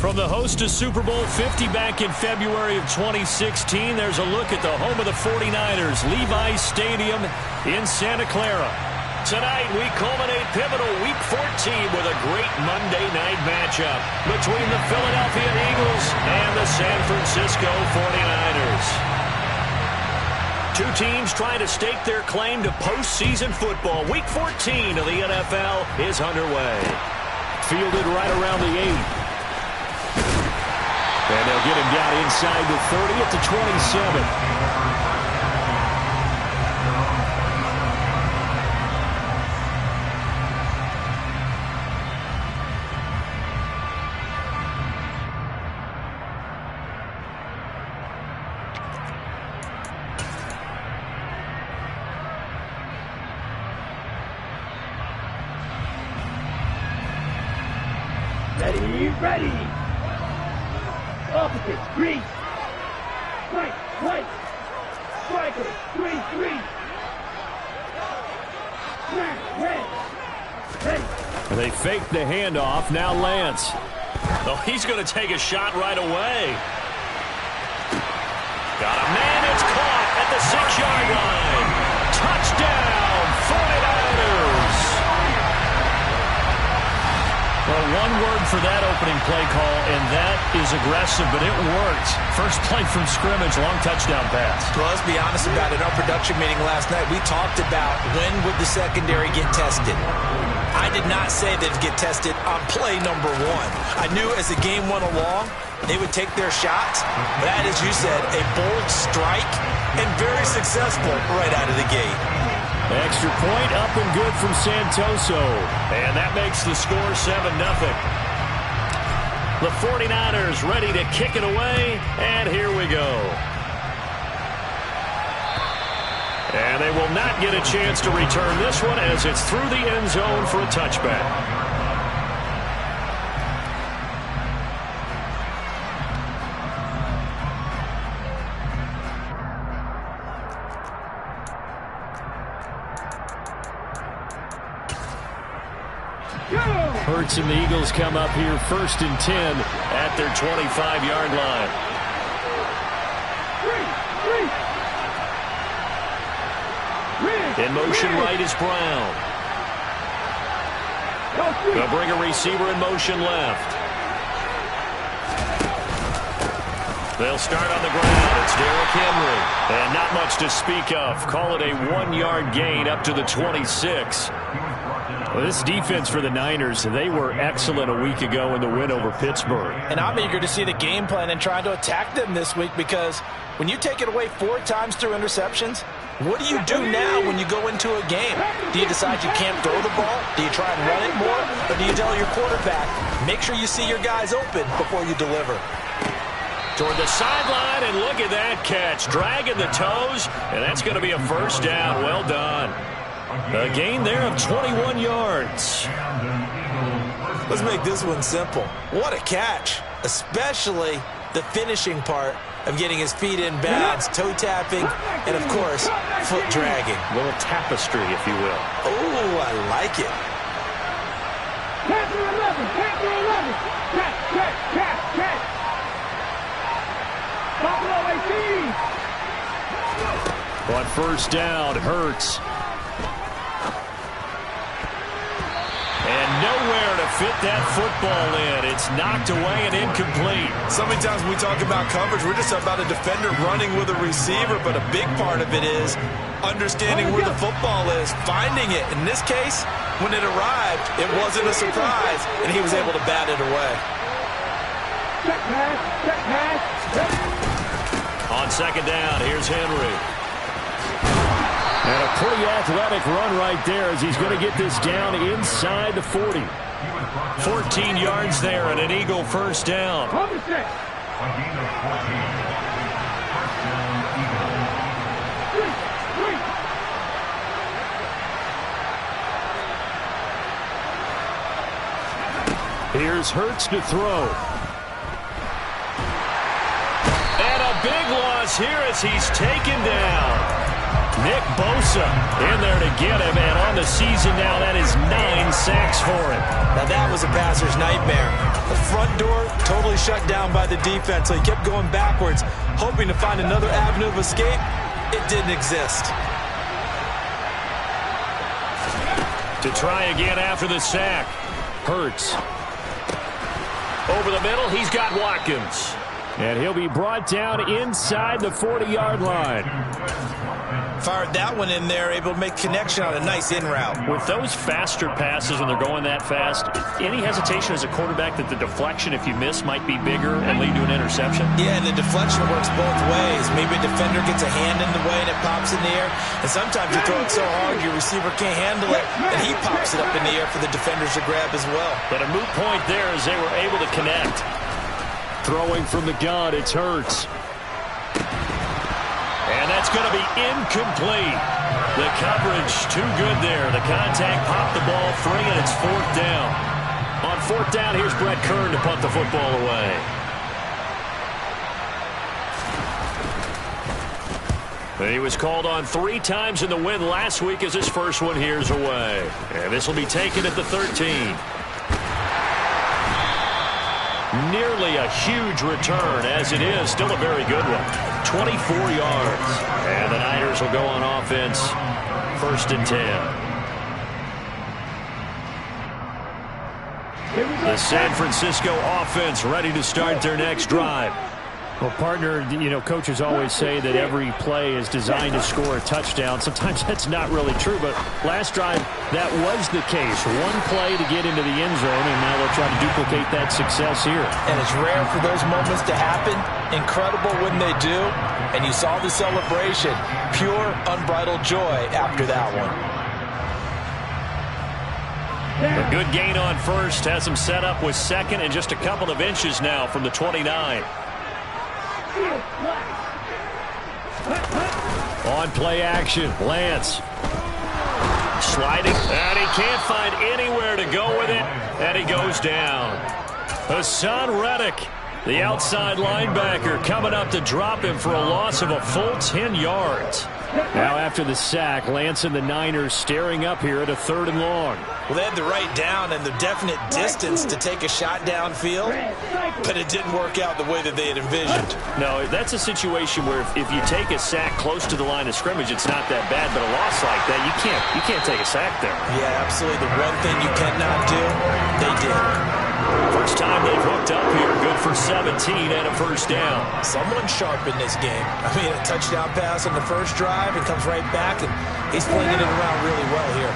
From the host to Super Bowl 50 back in February of 2016, there's a look at the home of the 49ers, Levi's Stadium in Santa Clara. Tonight, we culminate pivotal Week 14 with a great Monday night matchup between the Philadelphia Eagles and the San Francisco 49ers. Two teams trying to stake their claim to postseason football. Week 14 of the NFL is underway. Fielded right around the 8. And they'll get him down inside the 30 at the 27. Ready. Opposite, grease. Right, right. Striker, 3-3. Smash, red. Ready. They fake the handoff. Now Lance. Oh, he's going to take a shot right away. Got a man. It's caught at the 6-yard line. Touchdown, 49ers. Well, one word for that opening play call, and that is aggressive, but it worked. First play from scrimmage, long touchdown pass. Well, let's be honest about it. In our production meeting last night, we talked about when would the secondary get tested. I did not say they'd get tested on play number 1. I knew as the game went along, they would take their shots. But that, as you said, a bold strike and very successful right out of the gate. Extra point up and good from Santoso. And that makes the score 7-0. The 49ers ready to kick it away. And here we go. And they will not get a chance to return this one as it's through the end zone for a touchback. Hurts and the Eagles come up here 1st and 10 at their 25-yard line. In motion right is Brown. They'll bring a receiver in motion left. They'll start on the ground. It's Derrick Henry. And not much to speak of. Call it a 1-yard gain up to the 26. Well, this defense for the Niners, they were excellent a week ago in the win over Pittsburgh. And I'm eager to see the game plan and trying to attack them this week, because when you take it away 4 times through interceptions, what do you do now when you go into a game? Do you decide you can't throw the ball? Do you try and run it more? Or do you tell your quarterback, make sure you see your guys open before you deliver? Toward the sideline, and look at that catch. Dragging the toes, and that's going to be a first down. Well done. A gain there of 21 yards. Let's make this one simple. What a catch, especially the finishing part of getting his feet in bounds, toe tapping, and, of course, foot dragging. A little tapestry, if you will. Oh, I like it. Catch 11, catch 11. Catch. Buffalo 18. On first down, Hurts. And nowhere to fit that football in. It's knocked away and incomplete. So many times when we talk about coverage, we're just about a defender running with a receiver, but a big part of it is understanding where the football is, finding it. In this case, when it arrived, it wasn't a surprise, and he was able to bat it away. Check pass. On second down, here's Henry. And a pretty athletic run right there as he's going to get this down inside the 40. 14 yards there and an Eagle first down. Here's Hurts to throw. And a big loss here as he's taken down. Nick Bosa in there to get him, and on the season now, that is 9 sacks for him. Now that was a passer's nightmare. The front door totally shut down by the defense, so he kept going backwards, hoping to find another avenue of escape. It didn't exist. To try again after the sack. Hurts. Over the middle, he's got Watkins. And he'll be brought down inside the 40-yard line. Fired that one in there, able to make connection on a nice in route. With those faster passes when they're going that fast, any hesitation as a quarterback that the deflection, if you miss, might be bigger and lead to an interception? Yeah, and the deflection works both ways. Maybe a defender gets a hand in the way and it pops in the air. And sometimes you throw it so hard your receiver can't handle it, and he pops it up in the air for the defenders to grab as well. But a moot point there as they were able to connect. Throwing from the gun, it's Hurts. And that's going to be incomplete. The coverage too good there. The contact popped the ball free, and it's fourth down. On fourth down, here's Brett Kern to punt the football away. He was called on 3 times in the win last week as his first one here's away. And this will be taken at the 13. Nearly a huge return, as it is still a very good one. 24 yards. And the Niners will go on offense. First and 10. The San Francisco offense ready to start their next drive. Well, partner, you know, coaches always say that every play is designed to score a touchdown. Sometimes that's not really true, but last drive, that was the case. One play to get into the end zone, and now they'll try to duplicate that success here. And it's rare for those moments to happen. Incredible when they do. And you saw the celebration. Pure, unbridled joy after that one. A good gain on first has him set up with second and just a couple of inches now from the 29. On play action, Lance. Sliding, and he can't find anywhere to go with it, and he goes down. Hassan Reddick, the outside linebacker, coming up to drop him for a loss of a full 10 yards. Now after the sack, Lance and the Niners staring up here at a 3rd and long. Well, they had the right down and the definite distance to take a shot downfield, but it didn't work out the way that they had envisioned. No, that's a situation where if you take a sack close to the line of scrimmage, it's not that bad, but a loss like that, you can't take a sack there. Yeah, absolutely. The one thing you cannot do, they did. First time they've hooked up here. Good for 17 and a first down. Someone sharp in this game. I mean, a touchdown pass on the first drive. It comes right back, and he's flinging it around really well here.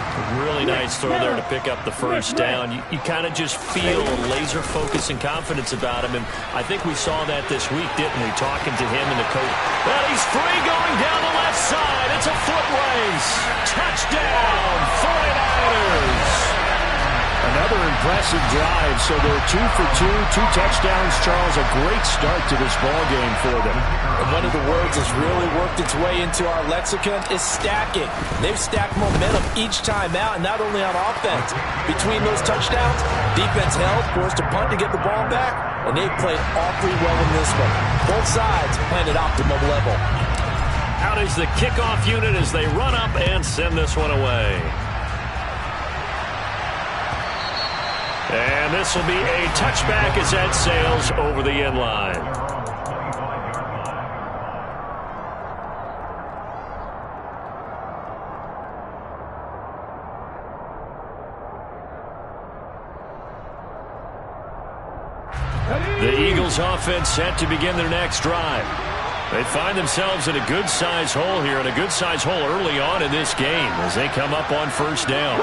Really nice throw there to pick up the first down. You kind of just feel a laser focus and confidence about him, and I think we saw that this week, didn't we, talking to him and the coach. Well, he's free going down the left side. It's a foot race. Touchdown, 49ers. Another impressive drive, so they're 2 for 2, 2 touchdowns, Charles. A great start to this ball game for them. And one of the words that's really worked its way into our lexicon is stacking. They've stacked momentum each time out, and not only on offense. Between those touchdowns, defense held, forced a punt to get the ball back, and they've played awfully well in this one. Both sides playing at optimum level. Out is the kickoff unit as they run up and send this one away. And this will be a touchback as that sails over the end line. The Eagles offense set to begin their next drive. They find themselves in a good-sized hole here, and a good-sized hole early on in this game as they come up on first down.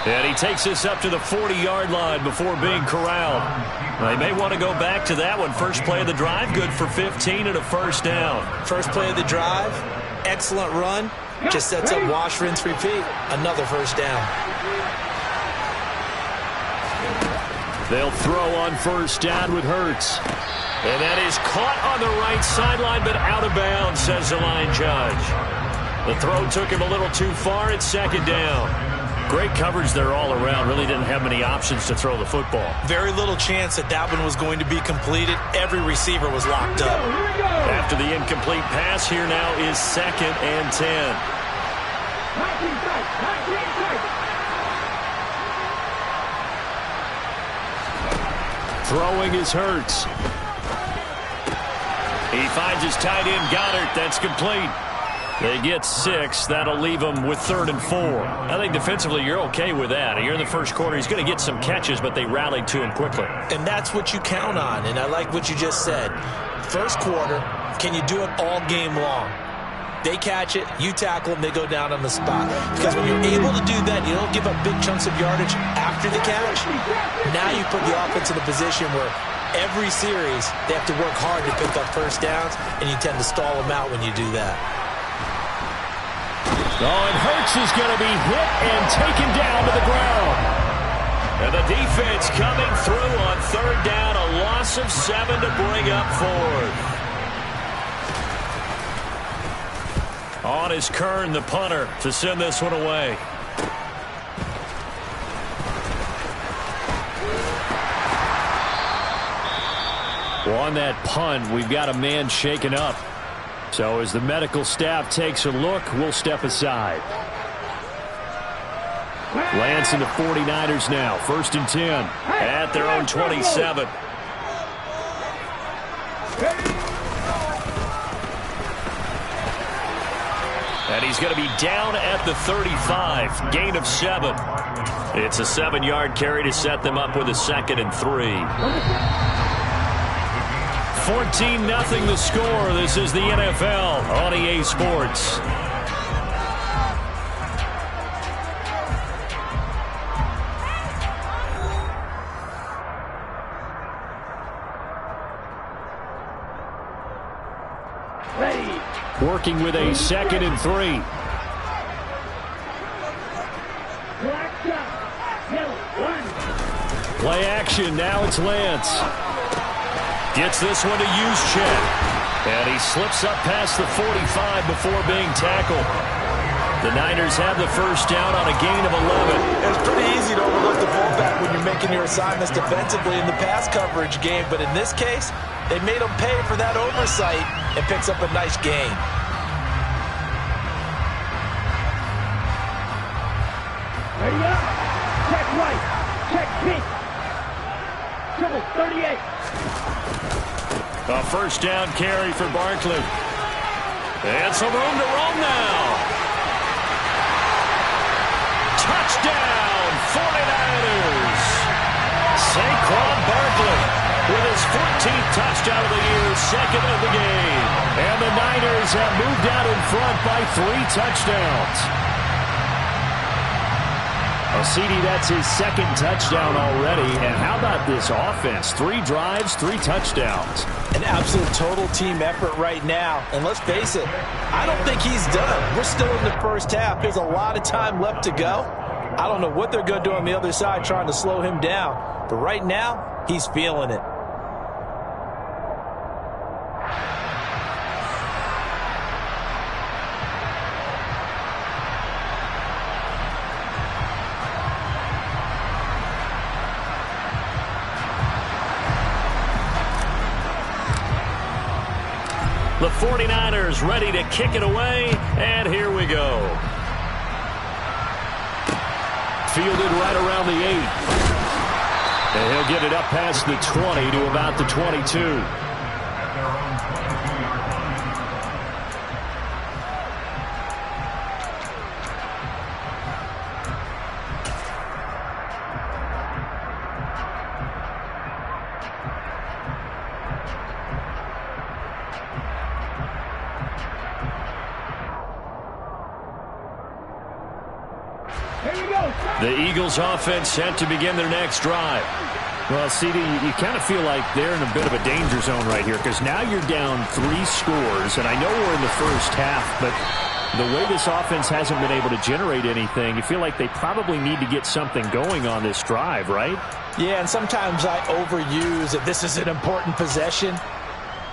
And he takes this up to the 40-yard line before being corralled. They may want to go back to that one. First play of the drive, good for 15 and a first down. First play of the drive, excellent run. Just sets up wash, rinse, repeat. Another first down. They'll throw on first down with Hurts. And that is caught on the right sideline, but out of bounds, says the line judge. The throw took him a little too far. It's second down. great coverage there all around. Really didn't have many options to throw the football. Very little chance that one was going to be completed. Every receiver was locked up. After the incomplete pass, here now is 2nd and 10. Throwing is Hurts. He finds his tight end, Goddard. That's complete. They get 6. That'll leave them with 3rd and 4. I think defensively you're okay with that. Here in the first quarter, he's going to get some catches, but they rallied to him quickly. And that's what you count on, and I like what you just said. First quarter, can you do it all game long? They catch it, you tackle them, they go down on the spot. Because when you're able to do that, you don't give up big chunks of yardage after the catch. Now you put the offense in a position where every series they have to work hard to pick up first downs, and you tend to stall them out when you do that. Oh, and Hurts is going to be hit and taken down to the ground. And the defense coming through on 3rd down, a loss of 7 to bring up 4th. On is Kern, the punter, to send this one away. Well, on that punt, we've got a man shaken up. So as the medical staff takes a look, we'll step aside. Lance and the 49ers now. 1st and 10 at their own 27. And he's going to be down at the 35. Gain of 7. It's a 7-yard carry to set them up with a 2nd and 3. 14-0 the score. This is the NFL on EA Sports. Working with a 2nd and 3. Play action. Now it's Lance. Gets this one to Juszczyk. And he slips up past the 45 before being tackled. The Niners have the first down on a gain of 11. It's pretty easy to overlook the fullback when you're making your assignments defensively in the pass coverage game. But in this case, they made him pay for that oversight and picks up a nice gain. Ready up. Check right. Check pink. Triple 38. A first down carry for Barkley. And some room to roam now. Touchdown, 49ers. Saquon Barkley with his 14th touchdown of the year, 2nd of the game. And the Niners have moved out in front by 3 touchdowns. Well, CD, that's his 2nd touchdown already. And how about this offense? 3 drives, 3 touchdowns. An absolute total team effort right now. And let's face it, I don't think he's done. We're still in the first half. There's a lot of time left to go. I don't know what they're going to do on the other side trying to slow him down. But right now, he's feeling it. The 49ers ready to kick it away, and here we go. Fielded right around the 8. And he'll get it up past the 20 to about the 22. The Eagles offense set to begin their next drive. Well, CD, you kind of feel like they're in a bit of a danger zone right here because now you're down 3 scores, and I know we're in the first half, but the way this offense hasn't been able to generate anything, you feel like they probably need to get something going on this drive, right? Yeah, and sometimes I overuse that this is an important possession.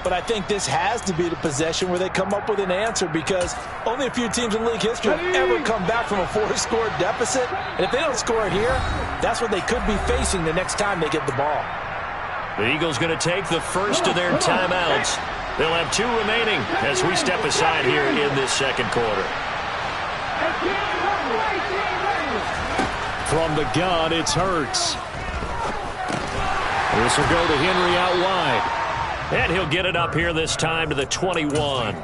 but I think this has to be the possession where they come up with an answer, because only a few teams in league history have ever come back from a 4-score deficit. And if they don't score here, that's what they could be facing the next time they get the ball. The Eagles going to take the first of their timeouts. They'll have 2 remaining as we step aside here in this second quarter. From the gun, it's Hurts. This will go to Henry out wide. And he'll get it up here this time to the 21.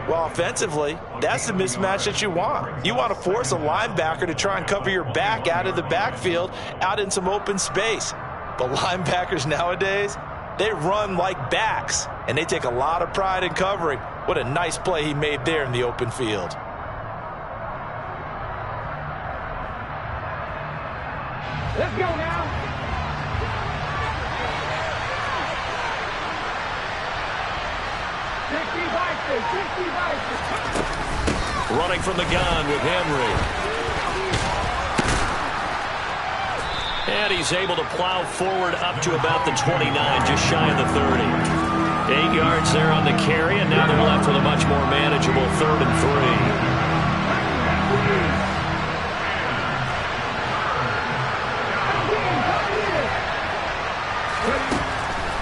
Well, offensively, that's the mismatch that you want. You want to force a linebacker to try and cover your back out of the backfield, out in some open space. But linebackers nowadays, they run like backs, and they take a lot of pride in covering. What a nice play he made there in the open field. Let's go now. Running from the gun with Henry. And he's able to plow forward up to about the 29, just shy of the 30. 8 yards there on the carry, and now they're left with a much more manageable 3rd and 3.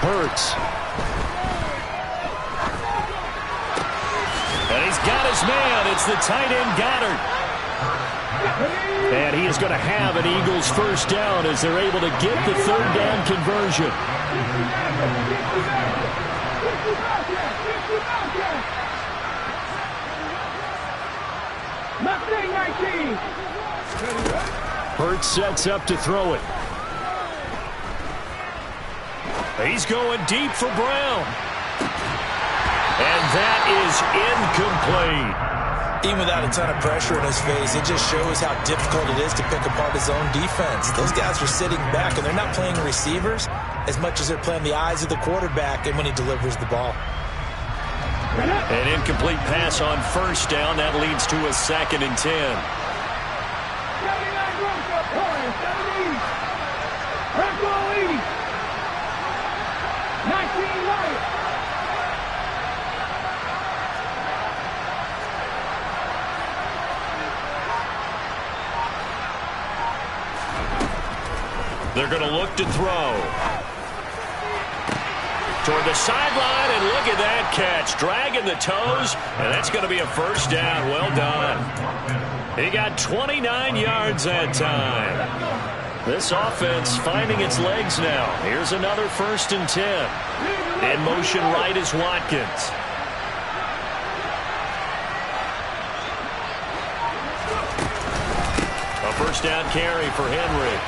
Hurts. And he's got his man. It's the tight end, Goddard. And he is going to have an Eagles first down as they're able to get the 3rd down conversion. Hurts sets up to throw it. He's going deep for Brown. And that is incomplete. Even without a ton of pressure in his face, it just shows how difficult it is to pick apart his own defense. Those guys are sitting back, and they're not playing receivers as much as they're playing the eyes of the quarterback and when he delivers the ball. An incomplete pass on first down. That leads to a 2nd and 10. They're going to look to throw. Toward the sideline, and look at that catch. Dragging the toes, and that's going to be a first down. Well done. He got 29 yards that time. This offense finding its legs now. Here's another 1st and 10. In motion right is Watkins. A first down carry for Henry.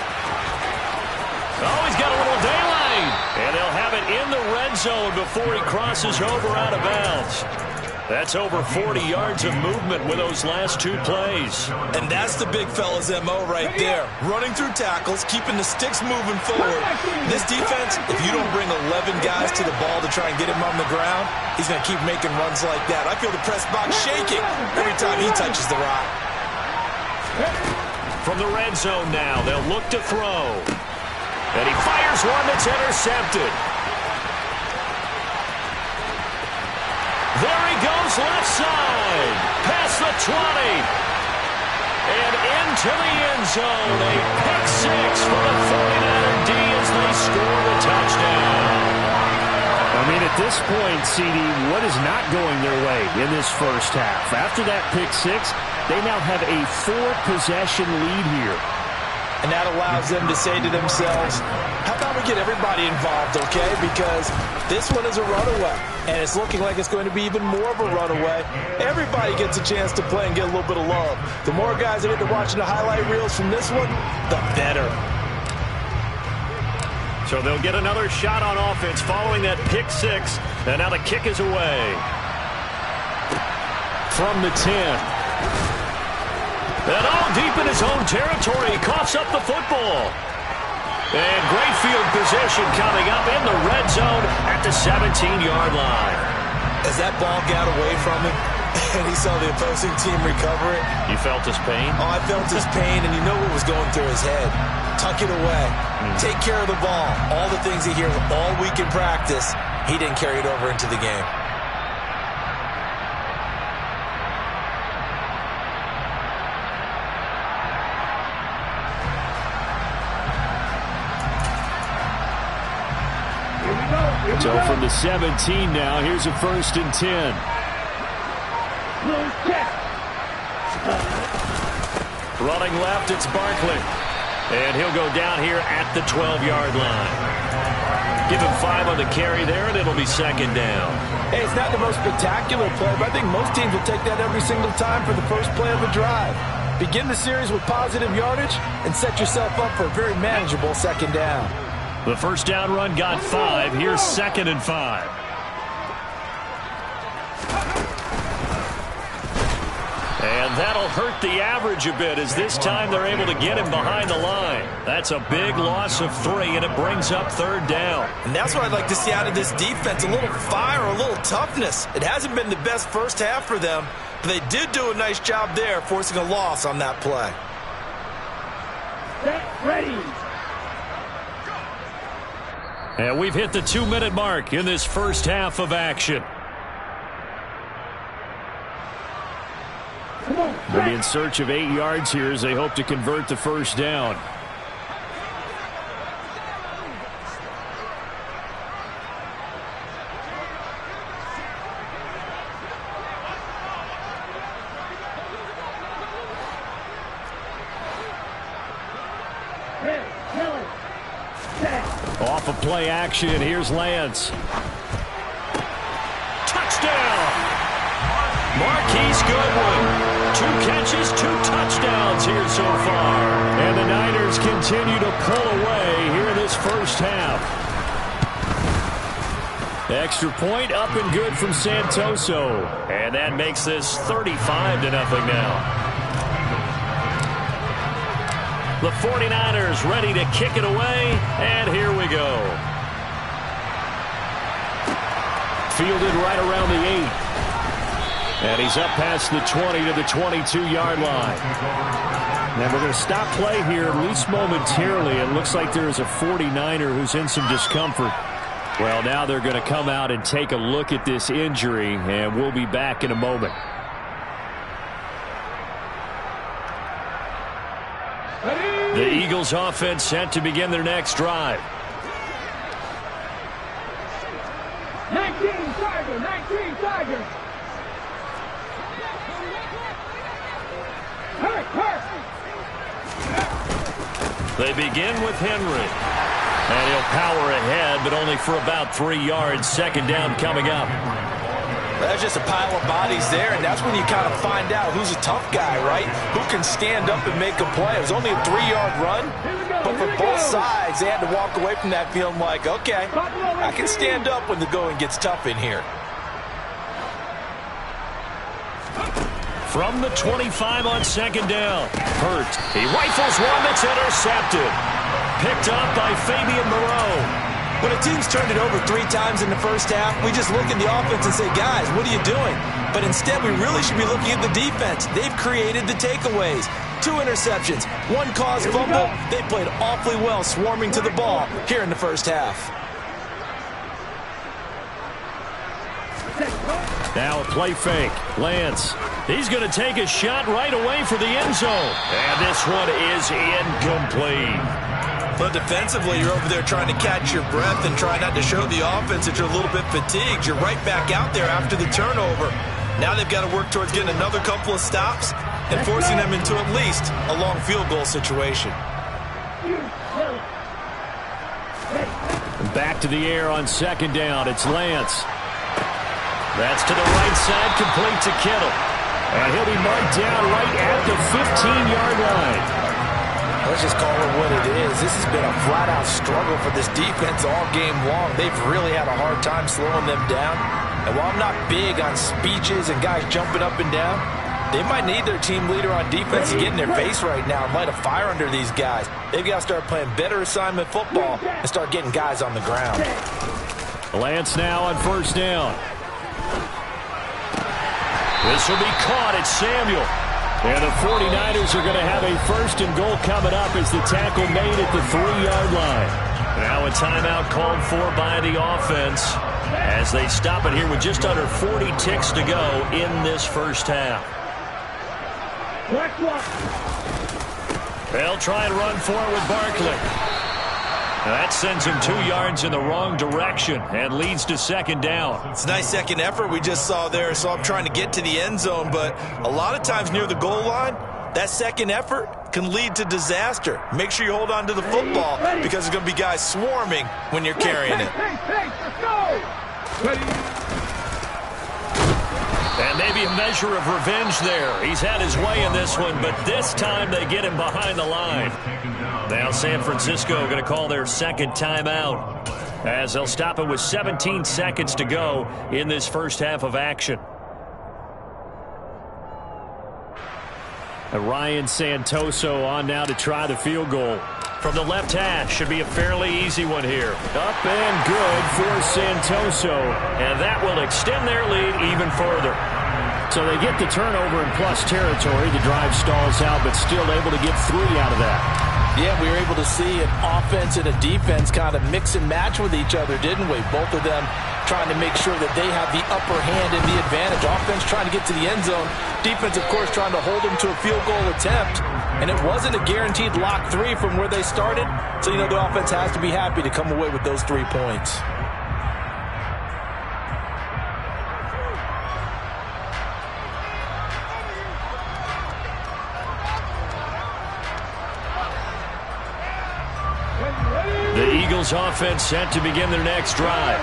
Oh, he's got a little daylight. And they'll have it in the red zone before he crosses over out of bounds. That's over 40 yards of movement with those last 2 plays. And that's the big fella's MO right there. Running through tackles, keeping the sticks moving forward. This defense, if you don't bring 11 guys to the ball to try and get him on the ground, he's going to keep making runs like that. I feel the press box shaking every time he touches the rock. From the red zone now, they'll look to throw. And he fires one that's intercepted. There he goes left side. Past the 20. And into the end zone. A pick 6 for the 49er D as they score the touchdown. I mean, at this point, CD, what is not going their way in this first half? After that pick 6, they now have a 4-possession lead here. And that allows them to say to themselves, how about we get everybody involved, okay? Because this one is a runaway, and it's looking like it's going to be even more of a runaway. Everybody gets a chance to play and get a little bit of love. The more guys that end up watching the highlight reels from this one, the better. So they'll get another shot on offense following that pick 6, and now the kick is away. From the 10. And all deep in his own territory, he coughs up the football. And great field position coming up in the red zone at the 17-yard line. As that ball got away from him, and he saw the opposing team recover it. You felt his pain? Oh, I felt his pain, and you know what was going through his head. Tuck it away. Take care of the ball. All the things he hears all week in practice. he didn't carry it over into the game. So from the 17 now, here's a 1st and 10. Running left, it's Barkley. And he'll go down here at the 12-yard line. Give him 5 on the carry there, and it'll be 2nd down. Hey, it's not the most spectacular play, but I think most teams will take that every single time for the first play of a drive. Begin the series with positive yardage and set yourself up for a very manageable 2nd down. The first down run got 5. Here's 2nd and 5. And that'll hurt the average a bit as this time they're able to get him behind the line. That's a big loss of 3, and it brings up 3rd down. And that's what I'd like to see out of this defense, a little fire, a little toughness. It hasn't been the best first half for them, but they did do a nice job there forcing a loss on that play. Set, ready. And we've hit the 2-minute mark in this first half of action. They'll be in search of 8 yards here as they hope to convert the first down. Off of play action, here's Lance. Touchdown! Marquise Goodwin. 2 catches, 2 touchdowns here so far. And the Niners continue to pull away here in this first half. Extra point up and good from Santoso. And that makes this 35-0 now. The 49ers ready to kick it away, and here we go. Fielded right around the 8. And he's up past the 20 to the 22-yard line. And we're going to stop play here, at least momentarily. It looks like there is a 49er who's in some discomfort. Well, now they're going to come out and take a look at this injury, and we'll be back in a moment. The Eagles offense set to begin their next drive. 19 Tigers, 19 Tigers. They begin with Henry. And he'll power ahead, but only for about 3 yards. 2nd down coming up. That's just a pile of bodies there, and that's when you kind of find out who's a tough guy, right? Who can stand up and make a play. It was only a 3-yard run, but for both sides, they had to walk away from that feeling like, okay, I can stand up when the going gets tough in here. From the 25 on 2nd down. Hurt. He rifles one that's intercepted. Picked up by Fabian Moreau. When a team's turned it over 3 times in the first half, we just look at the offense and say, guys, what are you doing? But instead, we really should be looking at the defense. They've created the takeaways. 2 interceptions, 1 caused fumble. They played awfully well swarming to the ball here in the first half. Now a play fake. Lance. He's going to take a shot right away for the end zone. And this one is incomplete. But defensively, you're over there trying to catch your breath and try not to show the offense that you're a little bit fatigued. You're right back out there after the turnover. Now they've got to work towards getting another couple of stops and forcing them into at least a long field goal situation. Back to the air on 2nd down. It's Lance. That's to the right side, complete to Kittle. And he'll be marked down right at the 15-yard line. Let's just call it what it is. This has been a flat-out struggle for this defense all game long. They've really had a hard time slowing them down. And while I'm not big on speeches and guys jumping up and down, they might need their team leader on defense to get in their face right now and light a fire under these guys. They've got to start playing better assignment football and start getting guys on the ground. Lance now on 1st down. This will be caught. It's Samuel. And the 49ers are going to have a 1st and goal coming up as the tackle made at the 3-yard line. Now timeout called for by the offense as they stop it here with just under 40 ticks to go in this first half. They'll try and run forward with Barkley. That sends him 2 yards in the wrong direction and leads to second down. It's a nice second effort we just saw there, so I'm trying to get to the end zone, but a lot of times near the goal line, that second effort can lead to disaster. Make sure you hold on to the football because there's going to be guys swarming when you're carrying it. Let's go! And maybe a measure of revenge there. He's had his way in this one, but this time they get him behind the line. Now San Francisco going to call their second timeout as they'll stop it with 17 seconds to go in this first half of action. Ryan Santoso on now to try the field goal. From the left hash, should be a fairly easy one here. Up and good for Santoso, and that will extend their lead even further. So they get the turnover in plus territory. The drive stalls out, but still able to get 3 out of that. Yeah, we were able to see an offense and a defense kind of mix and match with each other, didn't we? Both of them trying to make sure that they have the upper hand and the advantage. Offense trying to get to the end zone. Defense, of course, trying to hold them to a field goal attempt. And it wasn't a guaranteed lock 3 from where they started. So, you know, the offense has to be happy to come away with those 3 points. The Eagles offense set to begin their next drive.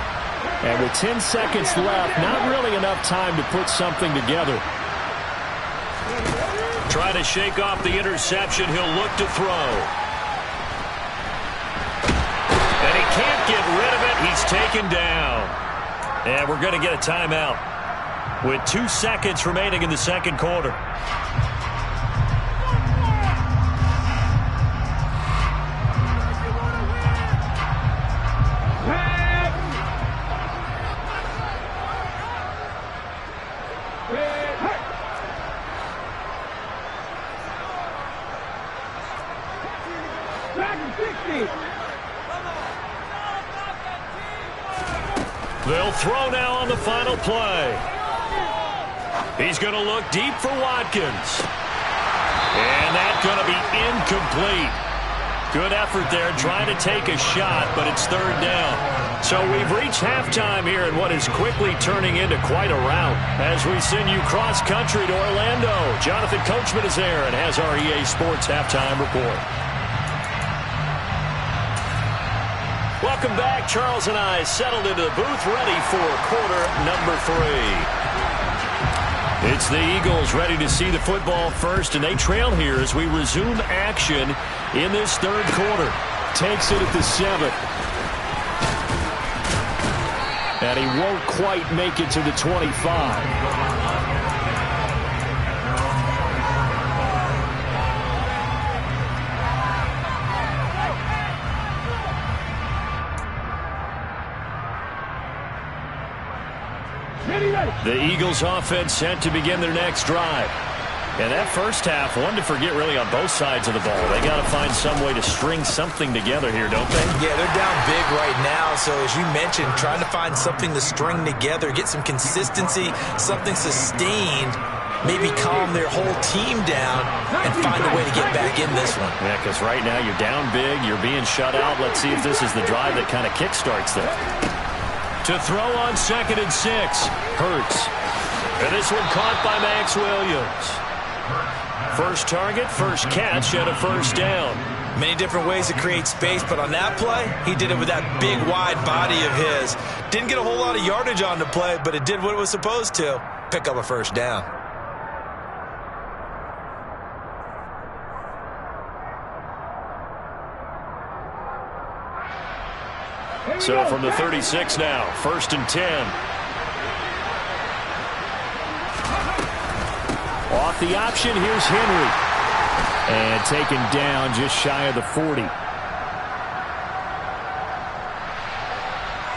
And with 10 seconds left, not really enough time to put something together. Try to shake off the interception. He'll look to throw. And he can't get rid of it. He's taken down. And we're going to get a timeout with 2 seconds remaining in the second quarter. They'll throw now on the final play. He's going to look deep for Watkins. And that's going to be incomplete. Good effort there trying to take a shot, but it's third down. So we've reached halftime here in what is quickly turning into quite a rout as we send you cross-country to Orlando. Jonathan Coachman is there and has our EA Sports halftime report. Welcome back. Charles and I settled into the booth, ready for quarter number 3. It's the Eagles ready to see the football first, and they trail here as we resume action in this third quarter. Takes it at the 7. And he won't quite make it to the 25. The Eagles offense set to begin their next drive. And that first half, one to forget really on both sides of the ball. They got to find some way to string something together here, don't they? Yeah, they're down big right now. So as you mentioned, trying to find something to string together, get some consistency, something sustained, maybe calm their whole team down and find a way to get back in this one. Yeah, because right now you're down big, you're being shut out. Let's see if this is the drive that kind of kickstarts them. To throw on 2nd and 6. Hurts. And this one caught by Max Williams. First target, first catch, and a first down. Many different ways to create space, but on that play, he did it with that big, wide body of his. Didn't get a whole lot of yardage on the play, but it did what it was supposed to. Pick up a first down. So from the 36 now, 1st and 10. Off the option, here's Henry. And taken down just shy of the 40.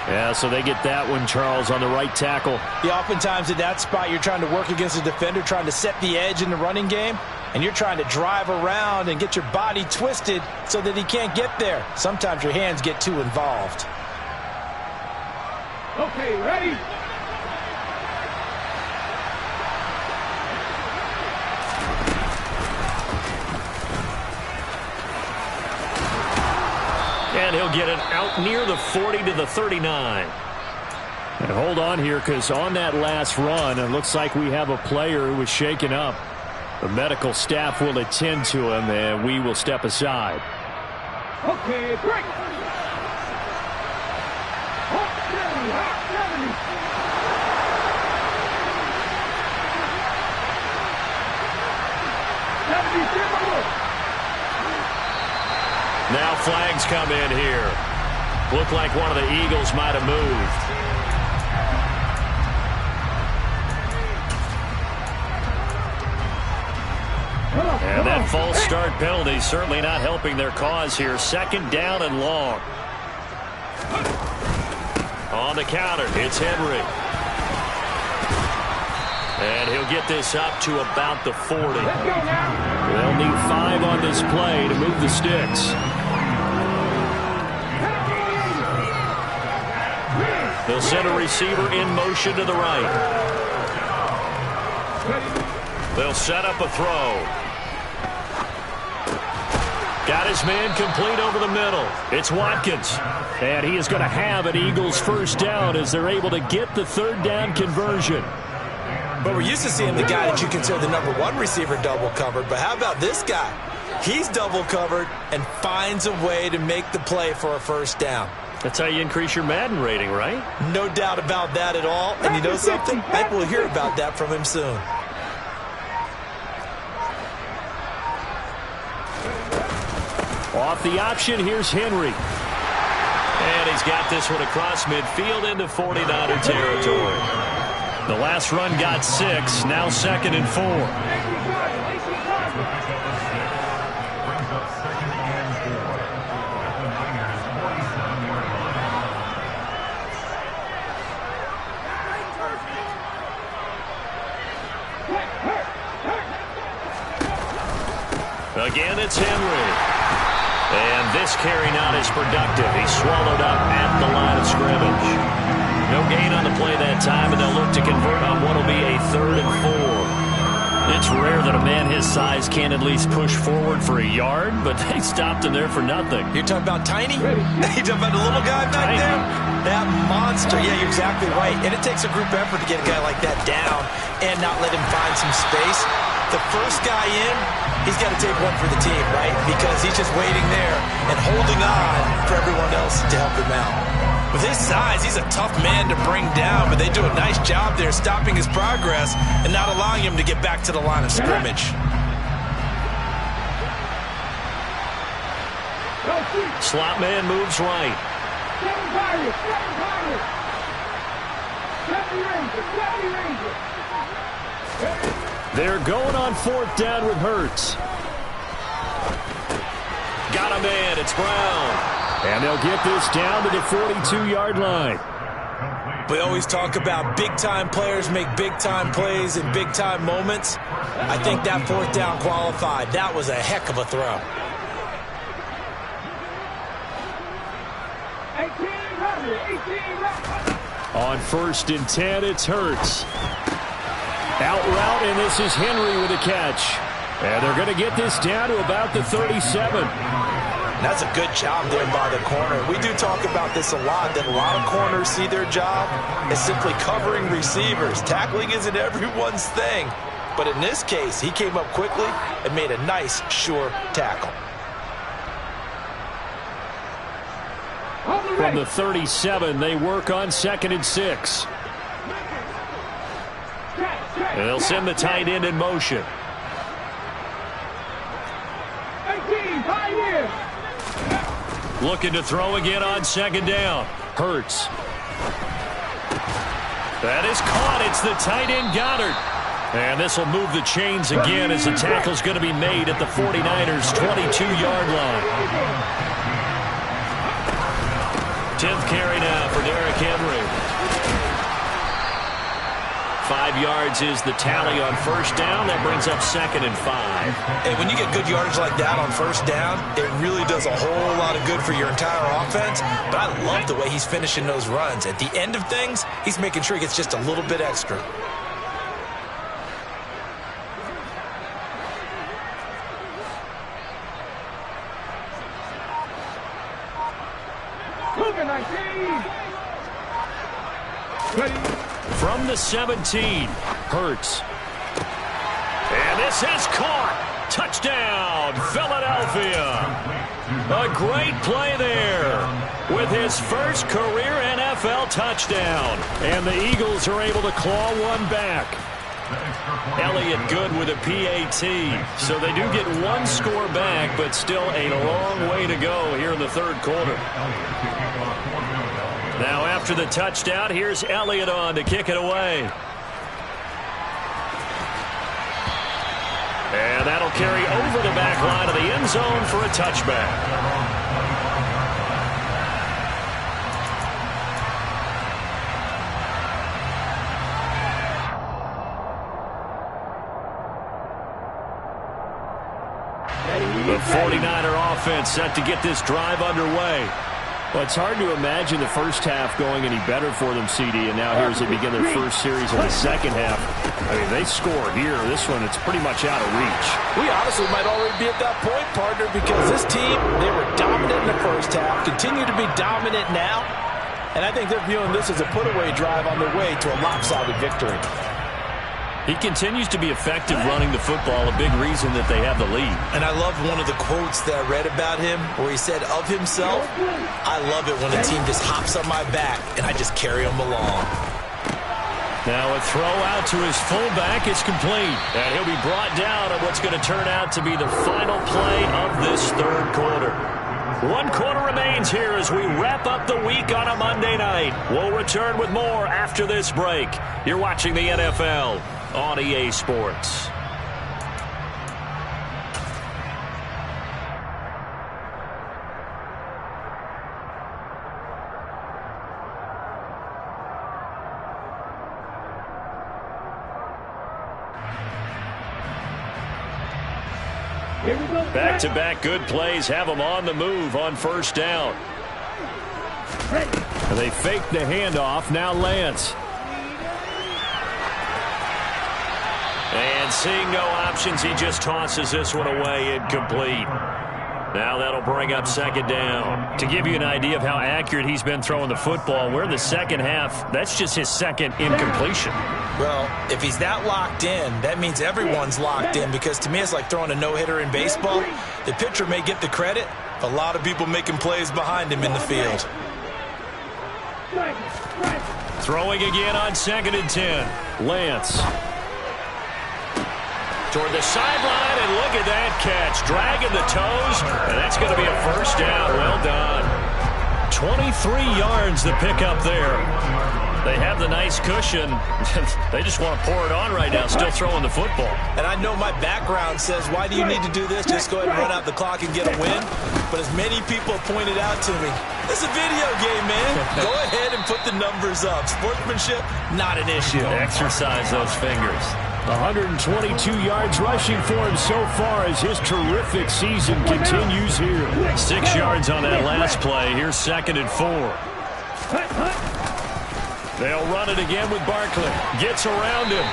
Yeah, so they get that one, Charles, on the right tackle. Yeah, oftentimes at that spot, you're trying to work against a defender, trying to set the edge in the running game. and you're trying to drive around and get your body twisted so that he can't get there. Sometimes your hands get too involved. Okay, ready? And he'll get it out near the 40 to the 39. And hold on here, because on that last run, it looks like we have a player who was shaken up. The medical staff will attend to him, and we will step aside. Okay, break. Hot 70, hot 70. 70, Now flags come in here. Looked like one of the Eagles might have moved. And that false start penalty certainly not helping their cause here. Second down and long. On the counter, it's Henry. And he'll get this up to about the 40. They'll need 5 on this play to move the sticks. They'll send a receiver in motion to the right. They'll set up a throw. Got his man complete over the middle. It's Watkins. And he is going to have an Eagles first down as they're able to get the third down conversion. But we're used to seeing the guy that you consider the number 1 receiver double covered. But how about this guy? He's double covered and finds a way to make the play for a first down. That's how you increase your Madden rating, right? No doubt about that at all. And you know something? I think we'll hear about that from him soon. Off the option, here's Henry. And he's got this one across midfield into 49er territory. The last run got 6, now 2nd and 4. Again, it's Henry. And this carry not as productive. He's swallowed up at the line of scrimmage. No gain on the play that time, and they'll look to convert on what will be a 3rd and 4. It's rare that a man his size can't at least push forward for a yard, but they stopped him there for nothing. You're talking about Tiny? You're talking about the little guy back there? That monster. Yeah, you're exactly right. And it takes a group effort to get a guy like that down and not let him find some space. The first guy in, he's got to take one for the team, right? Because he's just waiting there and holding on for everyone else to help him out. With his size, he's a tough man to bring down, but they do a nice job there stopping his progress and not allowing him to get back to the line of scrimmage. Slot man moves right. They're going on 4th down with Hurts. Got a man, it's Brown. And they'll get this down to the 42-yard line. We always talk about big-time players make big-time plays in big-time moments. I think that 4th down qualified. That was a heck of a throw. 18. On 1st and 10, it's Hurts. Out route, and this is Henry with a catch. And they're going to get this down to about the 37. That's a good job there by the corner. We do talk about this a lot, that a lot of corners see their job as simply covering receivers. Tackling isn't everyone's thing. But in this case, he came up quickly and made a nice, sure tackle. From the 37, they work on 2nd and 6. And they'll send the tight end in motion. 18, pioneer. Looking to throw again on 2nd down. Hurts. That is caught. It's the tight end Goddard. And this will move the chains again as the tackle's going to be made at the 49ers' 22-yard line. 10th carry now for Derrick Henry. 5 yards is the tally on first down. That brings up 2nd and 5. And when you get good yardage like that on first down, it really does a whole lot of good for your entire offense. But I love the way he's finishing those runs. At the end of things, he's making sure he gets just a little bit extra. From the 17, Hurts. And this is caught. Touchdown, Philadelphia. A great play there with his first career NFL touchdown. And the Eagles are able to claw one back. Elliott good with a PAT. So they do get one score back, but still a long way to go here in the third quarter. Now after the touchdown, here's Elliott on to kick it away. And that'll carry over the back line of the end zone for a touchback. The 49er offense set to get this drive underway. Well, it's hard to imagine the first half going any better for them, CD, and now here's they begin their first series of the second half. I mean, they score here. This one, it's pretty much out of reach. We honestly might already be at that point, partner, because this team, they were dominant in the first half, continue to be dominant now, and I think they're viewing this as a put-away drive on their way to a lopsided victory. He continues to be effective running the football, a big reason that they have the lead. And I love one of the quotes that I read about him where he said of himself, I love it when a team just hops on my back and I just carry them along. Now a throw out to his fullback is complete. And he'll be brought down on what's going to turn out to be the final play of this third quarter. 1 quarter remains here as we wrap up the week on a Monday night. We'll return with more after this break. You're watching the NFL on EA Sports. Back-to-back good plays have them on the move on first down. And they fake the handoff. Now Lance. And seeing no options, he just tosses this one away, incomplete. Now that'll bring up 2nd down. To give you an idea of how accurate he's been throwing the football, we're in the second half. That's just his second incompletion. Well, if he's that locked in, that means everyone's locked in, because to me it's like throwing a no-hitter in baseball. The pitcher may get the credit, a lot of people making plays behind him in the field. Throwing again on 2nd and 10. Lance. Toward the sideline, and look at that catch. Dragging the toes, and that's going to be a first down. Well done. 23 yards the pickup there. They have the nice cushion. They just want to pour it on right now, still throwing the football. And I know my background says, why do you need to do this? Just go ahead and run out the clock and get a win. But as many people pointed out to me, this is a video game, man. Go ahead and put the numbers up. Sportsmanship, not an issue. Exercise those fingers. 122 yards rushing for him so far as his terrific season continues here. 6 yards on that last play. Here's 2nd and 4. They'll run it again with Barkley. Gets around him.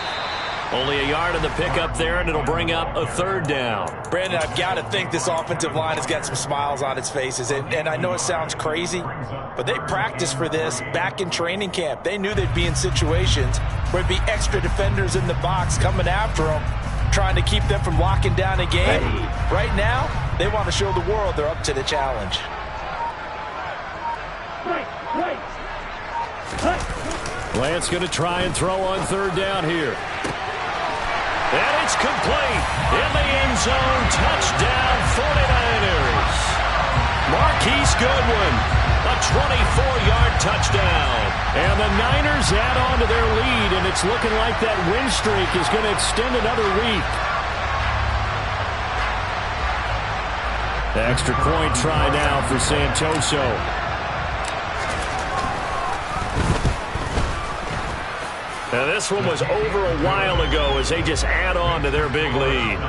Only a yard on the pickup there, and it'll bring up a 3rd down. Brandon, I've got to think this offensive line has got some smiles on its faces. And I know it sounds crazy, but they practiced for this back in training camp. They knew they'd be in situations where it'd be extra defenders in the box coming after them, trying to keep them from locking down a game. Right now, they want to show the world they're up to the challenge. Lance going to try and throw on 3rd down here. And it's complete. In the end zone, touchdown 49ers. Marquise Goodwin, a 24-yard touchdown. And the Niners add on to their lead, and it's looking like that win streak is going to extend another week. The extra point try now for Santoso. And this one was over a while ago as they just add on to their big lead.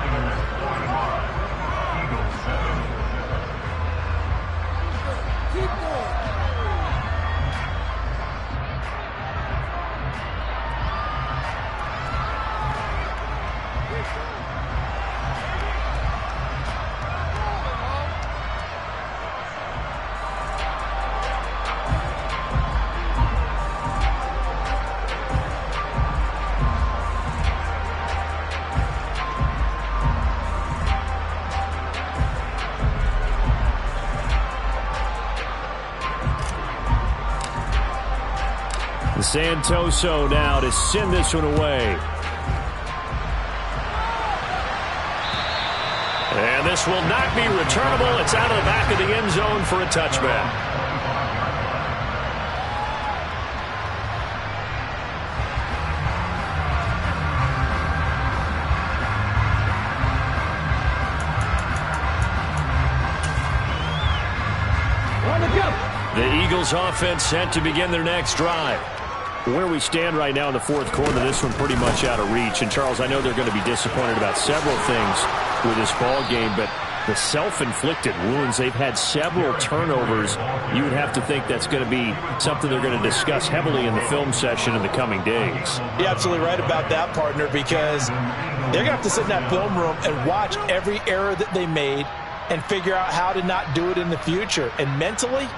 Santoso now to send this one away. And this will not be returnable. It's out of the back of the end zone for a touchback. The Eagles offense set to begin their next drive. Where we stand right now in the fourth quarter, this one pretty much out of reach. And, Charles, I know they're going to be disappointed about several things with this ball game, but the self-inflicted wounds, they've had several turnovers. You would have to think that's going to be something they're going to discuss heavily in the film session in the coming days. You're absolutely right about that, partner, because they're going to have to sit in that film room and watch every error that they made and figure out how to not do it in the future. And mentally,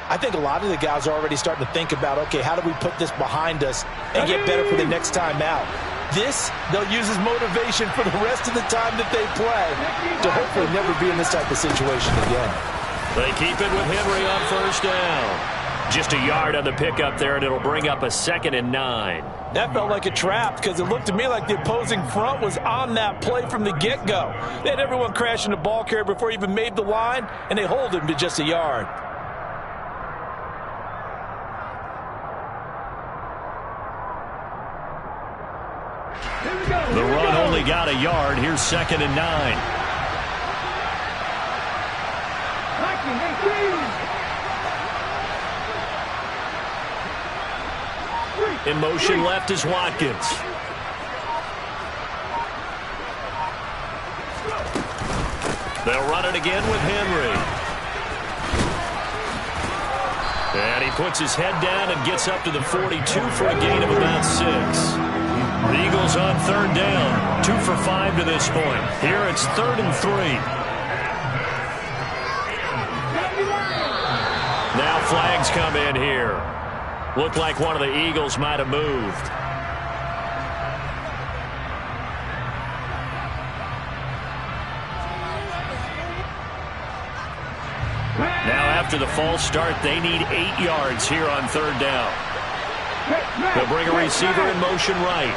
I think a lot of the guys are already starting to think about, okay, how do we put this behind us and get better for the next time out? This, they'll use as motivation for the rest of the time that they play to hopefully never be in this type of situation again. They keep it with Henry on first down. Just a yard on the pickup there, and it'll bring up a 2nd and 9. That felt like a trap because it looked to me like the opposing front was on that play from the get-go. They had everyone crashing the ball carrier before he even made the line, and they hold him to just a yard. The run only got a yard. Here's 2nd and 9. In motion left is Watkins. They'll run it again with Henry. And he puts his head down and gets up to the 42 for a gain of about 6. The Eagles on 3rd down, 2 for 5 to this point. Here it's 3rd and 3. Now flags come in here. Looked like one of the Eagles might have moved. Now after the false start, they need 8 yards here on 3rd down. They'll bring a receiver in motion right.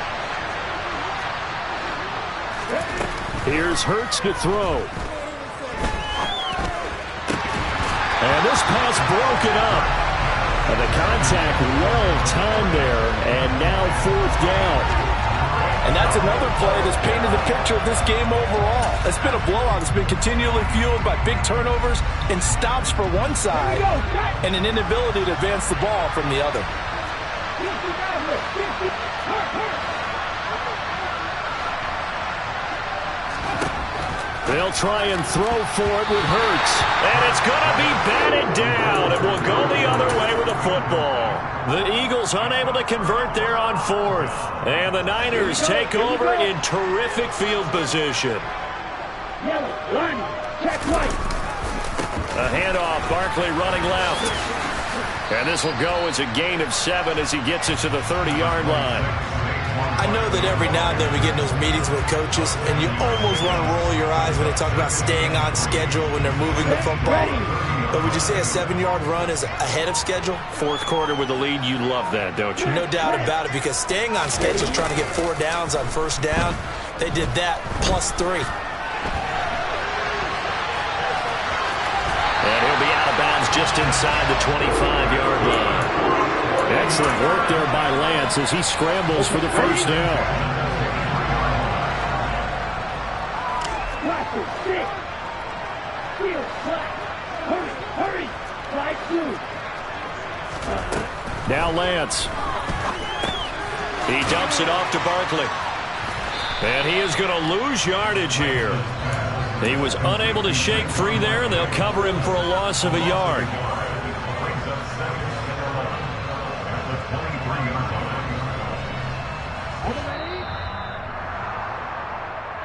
Here's Hurts to throw. And this pass broken up. And the contact well-timed there, and now 4th down. And that's another play that's painted the picture of this game overall. It's been a blowout. It's been continually fueled by big turnovers and stops for one side and an inability to advance the ball from the other. They'll try and throw for it with Hurts. And it's going to be batted down. It will go the other way with the football. The Eagles unable to convert there on 4th. And the Niners take over in terrific field position. A handoff, Barkley running left. And this will go as a gain of 7 as he gets it to the 30-yard line. I know that every now and then we get in those meetings with coaches, and you almost want to roll your eyes when they talk about staying on schedule when they're moving the football. But would you say a 7-yard run is ahead of schedule? Fourth quarter with the lead, you love that, don't you? No doubt about it, because staying on schedule is trying to get 4 downs on first down. They did that plus 3. And he'll be out of bounds just inside the 25-yard line. Excellent work there by Lance as he scrambles for the first down. Now Lance. He dumps it off to Barkley. And he is going to lose yardage here. He was unable to shake free there, and they'll cover him for a loss of a yard.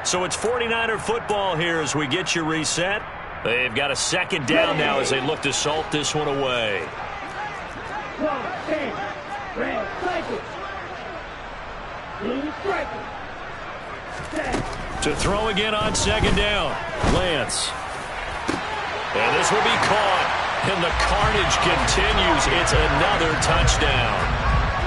So it's 49er football here as we get you reset. They've got a second down now as they look to salt this one away. To throw again on second down. Lance. And this will be caught. And the carnage continues. It's another touchdown.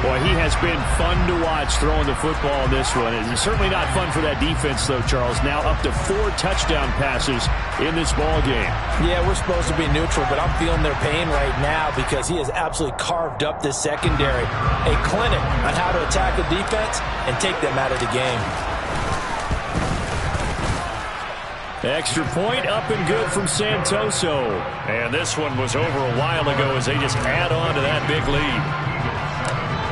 Boy, he has been fun to watch throwing the football in this one. It's certainly not fun for that defense, though, Charles. Now up to 4 touchdown passes in this ball game. Yeah, we're supposed to be neutral, but I'm feeling their pain right now because he has absolutely carved up this secondary. A clinic on how to attack the defense and take them out of the game. Extra point up and good from Santoso. And this one was over a while ago as they just add on to that big lead.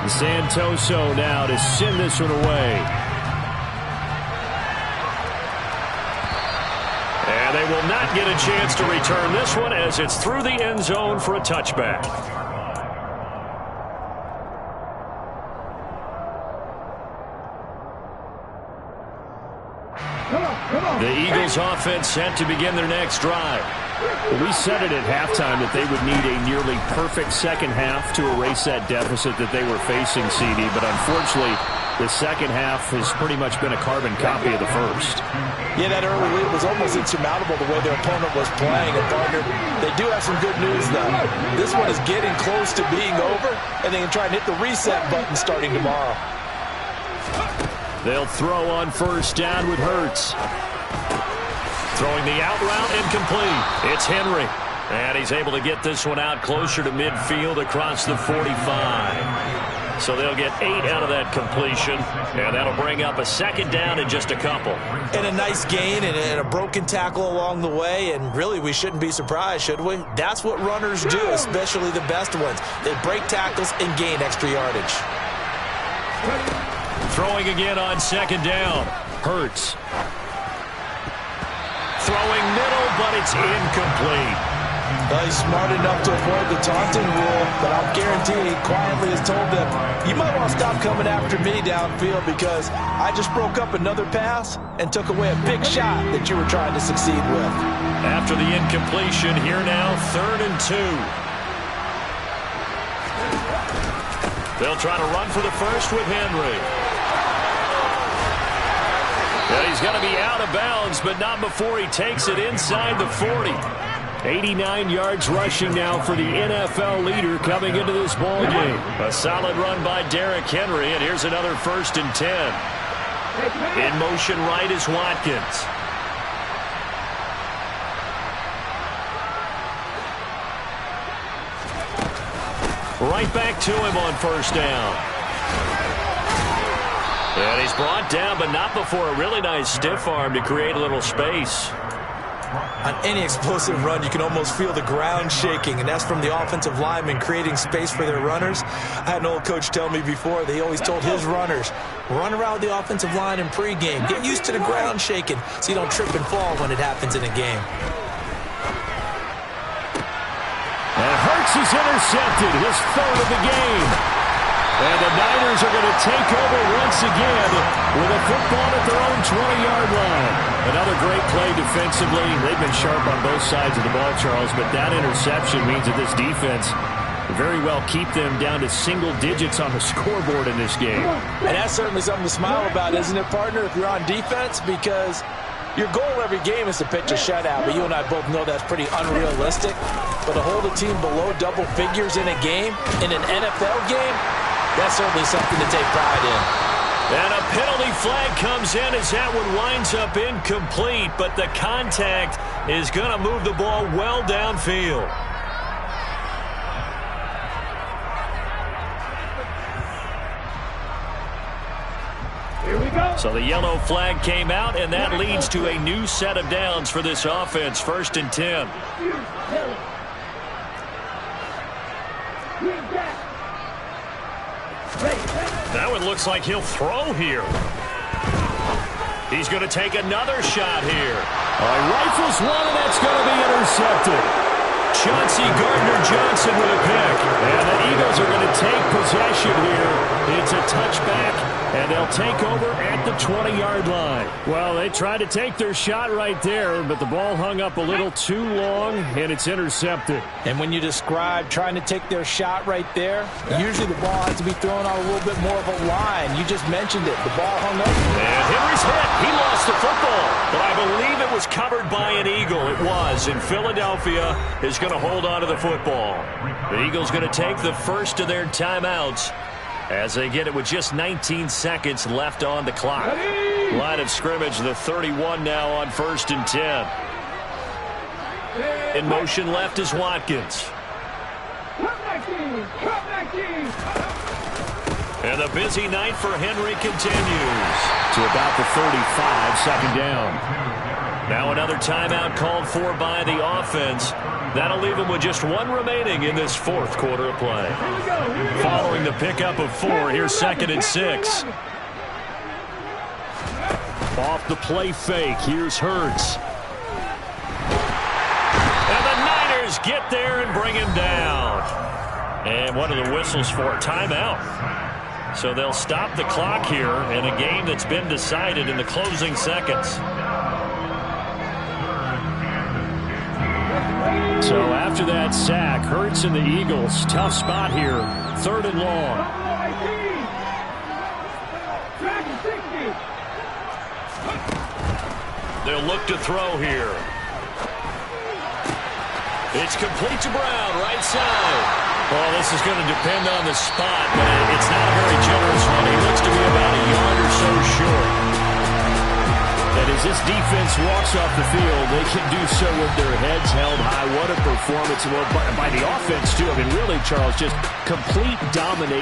Santoso now to send this one away. And they will not get a chance to return this one as it's through the end zone for a touchback. The Eagles offense set to begin their next drive. We said it at halftime that they would need a nearly perfect second half to erase that deficit that they were facing, CD. But unfortunately, the second half has pretty much been a carbon copy of the first. Yeah, that early lead was almost insurmountable the way their opponent was playing. And partner, they do have some good news, though. This one is getting close to being over, and they can try and hit the reset button starting tomorrow. They'll throw on first down with Hurts. Throwing the out route incomplete. It's Henry. And he's able to get this one out closer to midfield across the 45. So they'll get 8 out of that completion. And that'll bring up a second down in just a couple. And a nice gain and a broken tackle along the way. And really, we shouldn't be surprised, should we? That's what runners do, especially the best ones. They break tackles and gain extra yardage. Throwing again on second down. Hurts. Throwing middle, but it's incomplete. He's smart enough to avoid the taunting rule, but I'll guarantee he quietly has told them, you might want to stop coming after me downfield because I just broke up another pass and took away a big shot that you were trying to succeed with. After the incompletion, here now, 3rd and 2. They'll try to run for the first with Henry. And he's going to be out of bounds, but not before he takes it inside the 40. 89 yards rushing now for the NFL leader coming into this ball game. A solid run by Derrick Henry, and here's another 1st and 10. In motion right is Watkins. Right back to him on first down. And he's brought down, but not before a really nice stiff arm to create a little space. On any explosive run, you can almost feel the ground shaking, and that's from the offensive linemen creating space for their runners. I had an old coach tell me before, they always told his runners, run around the offensive line in pregame. Get used to the ground shaking so you don't trip and fall when it happens in a game. And Hurts is intercepted, his 3rd of the game. And the Niners are going to take over once again with a football at their own 20-yard line. Another great play defensively. They've been sharp on both sides of the ball, Charles, but that interception means that this defense very well keep them down to single digits on the scoreboard in this game. And that's certainly something to smile about, isn't it, partner, if you're on defense? Because your goal every game is to pitch a shutout, but you and I both know that's pretty unrealistic. But to hold a team below double figures in a game, in an NFL game, that's certainly something to take pride in. And a penalty flag comes in as that one winds up incomplete, but the contact is going to move the ball well downfield. Here we go. So the yellow flag came out, and that leads to a new set of downs for this offense, 1st and 10. Ready. Now it looks like he'll throw here. He's going to take another shot here. Rifles one, and that's going to be intercepted. Chauncey Gardner-Johnson with a pick. And the Eagles are going to take possession here. It's a touchback, and they'll take over at the 20-yard line. Well, they tried to take their shot right there, but the ball hung up a little too long, and it's intercepted. And when you describe trying to take their shot right there, usually the ball has to be thrown on a little bit more of a line. You just mentioned it. The ball hung up. And Henry's hit. He lost the football, but I believe it was covered by an Eagle. It was, and Philadelphia is going to hold on to the football. The Eagles going to take the first of their timeouts as they get it with just 19 seconds left on the clock. Line of scrimmage, the 31 now on 1st and 10. In motion left is Watkins. And the busy night for Henry continues. To about the 35, second down. Now another timeout called for by the offense. That'll leave them with just one remaining in this fourth quarter of play. Following the pickup of 4, here's 2nd and 6. Off the play fake, here's Hurts. And the Niners get there and bring him down. And one of the whistles for a timeout. So they'll stop the clock here in a game that's been decided in the closing seconds. So after that sack, Hurts and the Eagles, tough spot here, 3rd and long. They'll look to throw here. It's complete to Brown, right side. Well, this is going to depend on the spot, but it's not a very generous one. He looks to be about a yard or so short. And as this defense walks off the field, they can do so with their heads held high. What a performance by the offense, too. I mean, really, Charles, just complete domination.